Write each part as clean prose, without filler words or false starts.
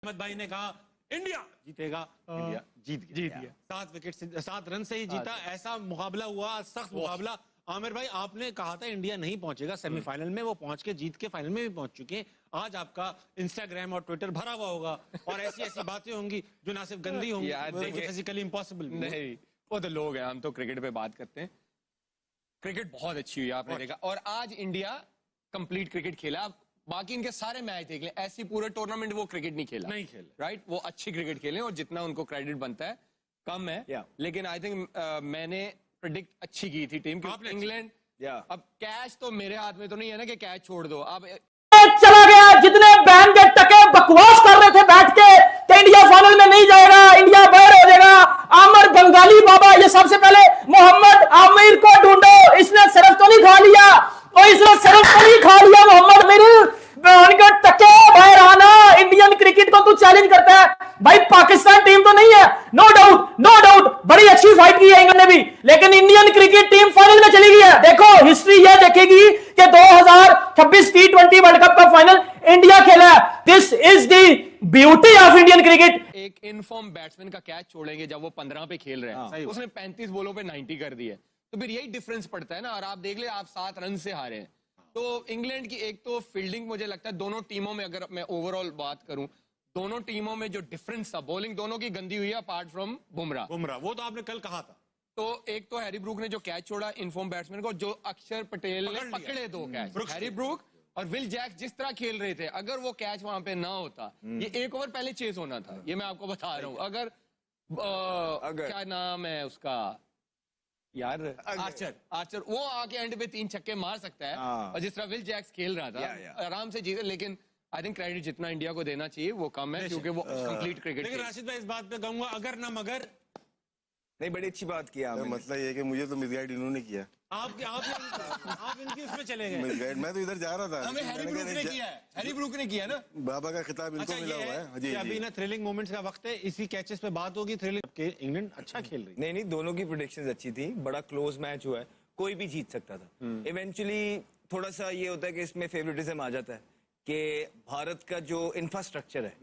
अहमद भाई ने कहा इंडिया जीतेगा, इंडिया जीत गया। 7 रन से ही जीता। ऐसा मुकाबला हुआ, सख्त मुकाबला। आमिर भाई, आपने कहा था इंडिया नहीं पहुंचेगा सेमीफाइनल में, वो पहुंच के जीत के फाइनल में भी पहुंच चुके हैं। आज आपका इंस्टाग्राम और ट्विटर भरा हुआ होगा और ऐसी ऐसी बातें होंगी जो ना सिर्फ गंदी होंगी, फिजिकली इम्पॉसिबल नहीं। वो तो लोग हैं, हम तो क्रिकेट पे बात करते हैं। क्रिकेट बहुत अच्छी हुई, आपने देखा। और आज इंडिया कंप्लीट क्रिकेट खेला। बाकी इनके सारे मैच देख लें, ऐसी पूरे टूर्नामेंट वो क्रिकेट नहीं खेला, राइट। वो अच्छी क्रिकेट खेले और जितना उनको क्रेडिट बनता है कम है। लेकिन आई थिंक मैंने प्रेडिक्ट अच्छी की थी टीम, क्योंकि इंग्लैंड अब कैच तो मेरे हाथ में तो नहीं है ना कि कैच छोड़ दो। अब चला गया। जितने बैन के टके बकवास कर रहे थे बैठ के कि इंडिया फाइनल में नहीं जाएगा, इंडिया बाहर हो जाएगा, आमिर बंगाली बाबा, ये सबसे पहले मोहम्मद आमिर को ढूंढो। इसने सिर्फ तो नहीं खा लिया, और इसने सिर्फ तो नहीं खा लिया मोहम्मद आमिर के टके बाहर आना। इंडियन क्रिकेट को तू चैलेंज करता है भाई, पाकिस्तान टीम तो नहीं है, नो डाउट, नो डाउट, बड़ी अच्छी फाइट की है इंग्लैंड ने भी, लेकिन इंडियन क्रिकेट टीम फाइनल में चली गई है। देखो हिस्ट्री ये देखेगी कि 2026 T20 वर्ल्ड कप का फाइनल इंडिया खेला है। This is the beauty of Indian cricket. एक इनफॉर्म बैट्समैन का कैच छोड़ेंगे जब वो 15 पे खेल रहे हैं, उसने 35 बॉलों पे 90 कर दिए, तो फिर यही डिफरेंस पड़ता है ना। और आप देख ले, आप 7 रन से हारे हैं। तो इंग्लैंड की एक तो फील्डिंग, मुझे लगता है दोनों टीमों में, अगर मैं ओवरऑल बात करूं, दोनों टीमों में जो डिफरेंस था, बॉलिंग दोनों की गंदी हुई है अपार्ट फ्रॉम बुमराह। वो तो आपने कल कहा था। तो एक तो हैरी ब्रूक ने जो कैच छोड़ा इनफॉर्म बैट्समैन को, जो अक्षर पटेल ने पकड़े 2 कैच, हैरी ब्रूक और विल जैक जिस तरह खेल रहे थे, अगर वो कैच वहां पे ना होता, ये 1 ओवर पहले चेज होना था। ये मैं आपको बता रहा हूं। अगर क्या नाम है उसका यार, आर्चर वो आके एंड पे 3 छक्के मार सकता है, और जिस तरह विल जैक्स खेल रहा था आराम से जीते। लेकिन आई थिंक क्रेडिट जितना इंडिया को देना चाहिए वो कम है, क्योंकि वो कंप्लीट क्रिकेट। लेकिन राशिद भाई, इस बात पे कहूंगा, अगर ना मगर नहीं, बड़ी अच्छी बात किया आपने। मतलब ये कि मुझे तो मिसगाइड इन्होंने किया। आप इनकी उसमें चले गए। मिसगाइड, मैं तो इधर जा रहा था। हमें हैरी ब्रूक ने किया है, हैरी ब्रूक ने किया ना। बाबा का खिताब इनको मिला हुआ है। जी, अभी ना थ्रिलिंग मोमेंट्स का वक्त है, इसी कैचेस पे बात होगी। थ्रिलिंग के इंग्लैंड अच्छा खेल रही है। नहीं, दोनों की प्रेडिक्शंस अच्छी थी। बड़ा क्लोज मैच हुआ है, कोई भी जीत सकता था। इवेंचुअली थोड़ा सा ये होता है कि इसमें फेवरेटिज्म आ जाता है कि भारत का जो इंफ्रास्ट्रक्चर है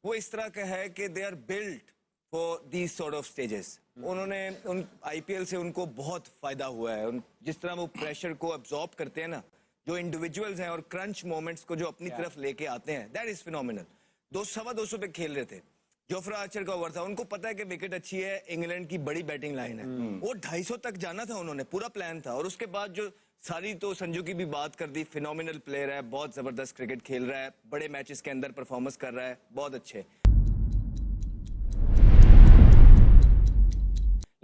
वो इस तरह का है कि they are built for these sort of stages. उन्होंने उन आईपीएल से उनको बहुत फायदा हुआ है। जिस तरह वो प्रेशर को अब्सॉर्ब करते हैं ना, जो इंडिविजुअल्स हैं, और क्रंच मोमेंट्स को जो अपनी तरफ लेके आते हैं, दैट इज फिनोमिनल। 200 पे खेल रहे थे, जोफ्रा आर्चर का ओवर था, उनको पता है कि विकेट अच्छी है, इंग्लैंड की बड़ी बैटिंग लाइन है, वो 250 तक जाना था, उन्होंने पूरा प्लान था। और उसके बाद जो सारी, तो संजू की भी बात कर दी, फिनोमिनल प्लेयर है, बहुत जबरदस्त क्रिकेट खेल रहा है, बड़े मैचेस के अंदर परफॉर्मेंस कर रहा है, बहुत अच्छे।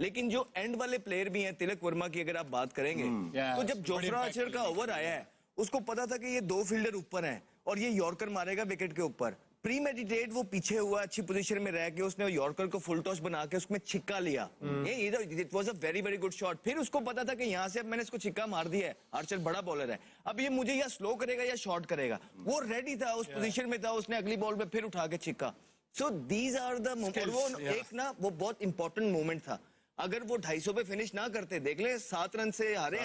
लेकिन जो एंड वाले प्लेयर भी हैं, तिलक वर्मा की अगर आप बात करेंगे, तो जब जोफ्रा आर्चर का ओवर आया है, उसको पता था कि ये 2 फील्डर ऊपर हैं और ये यॉर्कर मारेगा विकेट के ऊपर। प्री मेडिटेट वो पीछे हुआ, अच्छी पोजीशन में रह के उसने यॉर्कर को फुल टॉस बना के उसमें छिक्का लिया। It was a very very good shot. फिर उसको पता था कि यहाँ से अब मैंने इसको छिक्का मार दिया है, आर्चर बड़ा बॉलर है, अब ये मुझे या स्लो करेगा या शॉर्ट करेगा। वो रेडी था, उस पोजीशन में था, उसने अगली बॉल पे फिर उठा के छिक्का। So these are the moment. वो एक ना, वो बहुत इंपॉर्टेंट मोमेंट था। अगर वो 250 पे फिनिश ना करते, देख ले 7 रन से हारे।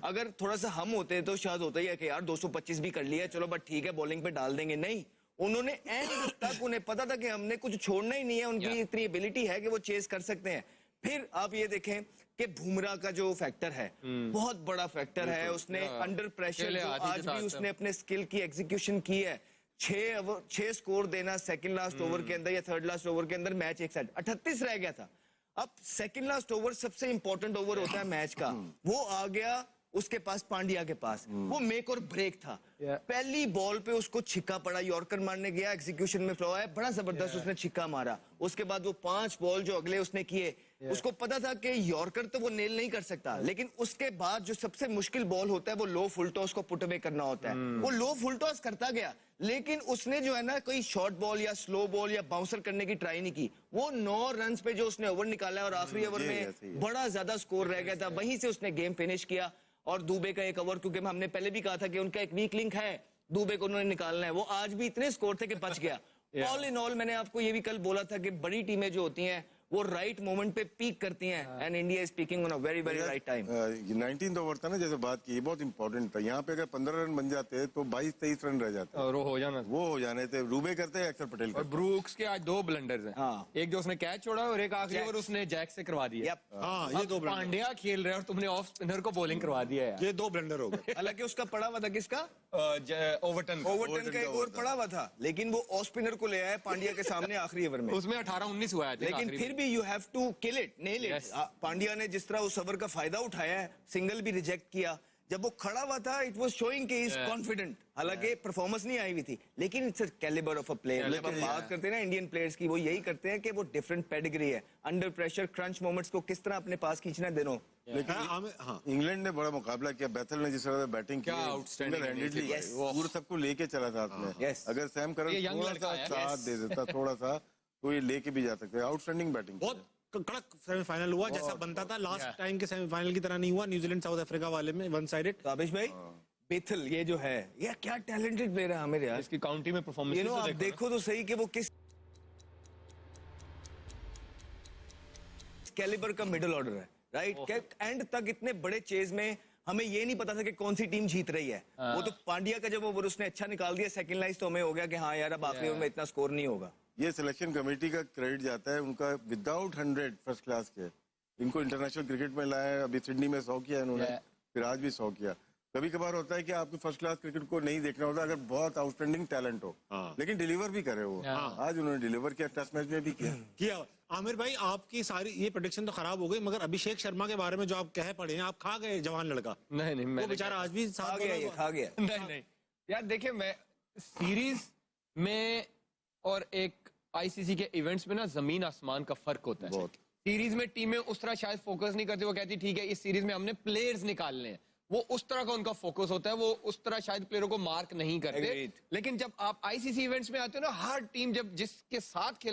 अगर थोड़ा सा हम होते तो शायद होता ही है कि यार 225 भी कर लिया, चलो बट ठीक है, बॉलिंग पे डाल देंगे। नहीं, उन्होंने एंड तक, उन्हें पता था कि हमने कुछ छोड़ना ही नहीं है, उनकी इतनी एबिलिटी है कि वो चेस कर सकते हैं। फिर आप ये देखें कि बुमराह का जो फैक्टर है, बहुत बड़ा फैक्टर है। उसने अंडर प्रेशर आज भी उसने अपने स्किल की एग्जीक्यूशन की है। 6 स्कोर देना सेकंड लास्ट ओवर के अंदर या थर्ड लास्ट ओवर के अंदर, मैच एक साइड 38 रह गया था। अब सेकंड लास्ट ओवर सबसे इंपॉर्टेंट ओवर होता है मैच का, वो आ गया उसके पास, पांड्या के पास। वो मेक और ब्रेक था। पहली बॉल पे उसको छिक्का पड़ा, यॉर्कर मारने गया, एग्जीक्यूशन में फ्लो है, बड़ा जबरदस्त उसने छिक्का मारा। उसके बाद वो 5 बॉल जो अगले उसने किए, उसको पता था कि यॉर्कर तो वो नेल नहीं कर सकता, लेकिन उसके बाद जो सबसे मुश्किल बॉल होता है वो लो फुल टॉस को पुट अवे करना होता है। वो लो फुल टॉस करता गया, लेकिन उसने जो है ना, कोई शॉर्ट बॉल या स्लो बॉल या बाउंसर करने की ट्राई नहीं की। वो 9 रन पे जो उसने ओवर निकाला है, और आखिरी ओवर में बड़ा ज्यादा स्कोर रह गया था, वहीं से उसने गेम फिनिश किया। और दुबे का एक ओवर, क्योंकि हमने पहले भी कहा था कि उनका एक वीक लिंक है, दुबे को उन्होंने निकालना है, वो आज भी इतने स्कोर थे कि बच गया। ऑल इन ऑल मैंने आपको ये भी कल बोला था कि बड़ी टीमें जो होती हैं वो राइट मोमेंट पे पीक करती हैं and India is peeking on a very very right time. 19th over था ना, जैसे बात की, ये बहुत इंपॉर्टेंट था। यहाँ पे अगर 15 रन बन जाते तो 22-23 रन रह जाते, और वो हो जाना। वो हो जाने थे। रूबे करते हैं, अक्षर पटेल और करते। ब्रूक्स के आज 2 ब्लंडर्स हैं। हाँ। एक जो उसने कैच छोड़ा और एक आखिरी ओवर उसने जैक से करवा दिया। हाँ, ये 2 ब्लंडर, पांड्या खेल रहे हैं और तुमने ऑफ स्पिनर को बॉलिंग करवा दिया है। ये 2 ब्लंडर हो गए। हालांकि उसका पड़ा हुआ था किसका, ओवरटन ओवरटन का एक ओवर पड़ा हुआ था, लेकिन वो ऑफ स्पिनर को ले आया पांड्या के सामने आखिरी ओवर में। उसमें 18-19 हुआ है। लेकिन फिर भी you have to kill it, nail it. Yes. Pandya ने जिस तरह उस ओवर का फायदा उठाया है, सिंगल भी रिजेक्ट किया, जब वो खड़ा हुआ था इट वाज शोइंग कि इज कॉन्फिडेंट। हालांकि परफॉर्मेंस नहीं आई हुई थी, लेकिन it's a calibre of a player. जब हम बात करते हैं ना इंडियन प्लेयर्स की, वो यही करते हैं कि वो डिफरेंट पेडिग्री है, अंडर प्रेशर क्रंच मोमेंट्स को किस तरह अपने पास खींचना है दोनों। लेकिन हाँ, इंग्लैंड ने बड़ा मुकाबला किया। बैथल ने जिस तरह बैटिंग की, क्या outstanding हैंडedly Yes. पूरा सबको लेके चला था हाथ में। Yes. अगर सैम करन ये young थोड़ा लड़का सा है। साथ दे देता, थोड़ा सा, तो ये लेके भी जा सकते हैं। Outstanding batting. बहुत कड़क सेमीफाइनल हुआ, जैसा बनता था। लास्ट टाइम के सेमीफाइनल की तरह नहीं हुआ, न्यूजीलैंड साउथ अफ्रीका वाले में वन साइडेड। काबिश भाई, बेथल ये जो है, ये क्या टैलेंटेड प्लेयर है आमिर यार। इसकी काउंटी में परफॉर्मेंस यू नो, आप देखो तो सही कि वो किस कैलिबर का मिडिल ऑर्डर है, राइट। एंड तक इतने बड़े चेज में हमें ये नहीं पता था कि कौन सी टीम जीत रही है। वो तो पांड्या का जब ओवर उसने अच्छा निकाल दिया, सेकंड लाइन, तो हमें हो गया कि हाँ यार अब आखिरी ओवर में इतना स्कोर नहीं होगा। ये सिलेक्शन कमेटी का क्रेडिट जाता है उनका। विदाउट 100 फर्स्ट क्लास के इनको इंटरनेशनल क्रिकेट में लाया। अभी सिडनी में 100 किया इन्होंने, फिर आज भी 100 किया। कभी कभार होता है कि आपको फर्स्ट क्लास क्रिकेट को नहीं देखना होता अगर बहुत आउटस्टैंडिंग टैलेंट हो, लेकिन डिलीवर भी करे वो। आज उन्होंने डिलीवर किया, टेस्ट मैच में भी किया। आमिर भाई, आपकी सारी ये प्रेडिक्शन तो खराब हो गई, मगर अभिषेक शर्मा के बारे में जो आप कह पड़े हैं, आप खा गए जवान लड़का। नहीं, वो बेचारा आज भी खा गया, ये खा गया। नहीं यार, देखिए मैं सीरीज में और एक आईसीसी के इवेंट्स में ना जमीन आसमान का फर्क होता है। सीरीज में टीमें उस तरह शायद फोकस नहीं करती। वो कहती ठीक है इस सीरीज में हमने प्लेयर्स निकालने हैं, वो उस तरह का उनका फोकस होता है। वो उस तरह शायद प्लेयरों को मार्क नहीं करते। लेकिन जब आप आईसीसी इवेंट्स में आते हो ना, हर टीम जब जिसके साथ खेल